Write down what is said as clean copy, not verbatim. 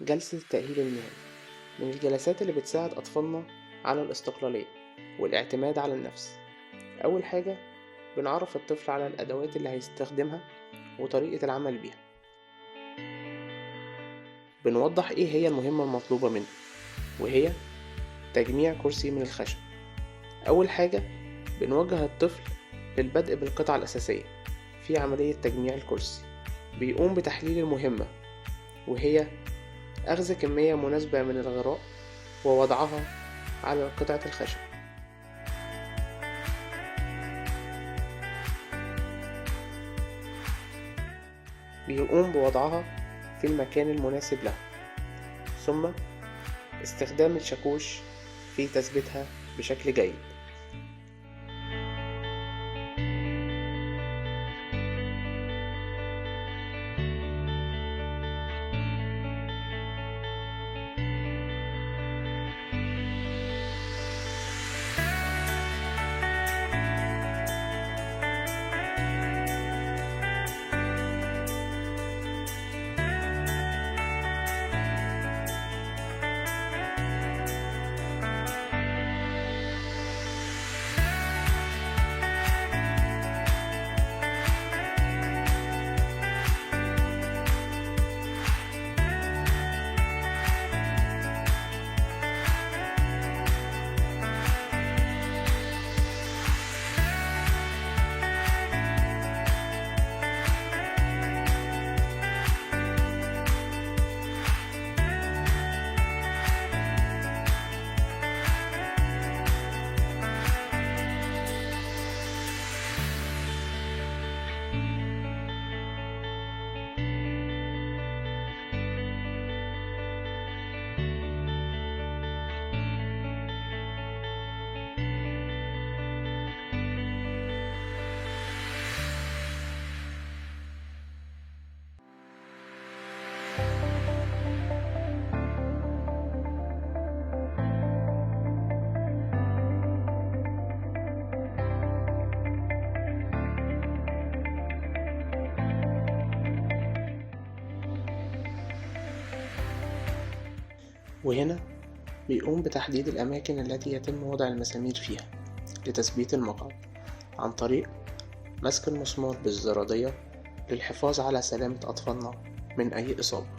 جلسة التأهيل المهني من الجلسات اللي بتساعد أطفالنا على الاستقلالية والاعتماد على النفس. أول حاجة بنعرف الطفل على الأدوات اللي هيستخدمها وطريقة العمل بيها. بنوضح إيه هي المهمة المطلوبة منه، وهي تجميع كرسي من الخشب. أول حاجة بنوجه الطفل للبدء بالقطعة الأساسية في عملية تجميع الكرسي. بيقوم بتحليل المهمة، وهي أخذ كمية مناسبة من الغراء ووضعها على قطعة الخشب. بيقوم بوضعها في المكان المناسب له، ثم استخدام الشاكوش في تثبيتها بشكل جيد. وهنا بيقوم بتحديد الأماكن التي يتم وضع المسامير فيها لتثبيت المقعد عن طريق مسك المسمار بالزرادية للحفاظ على سلامة أطفالنا من أي إصابة.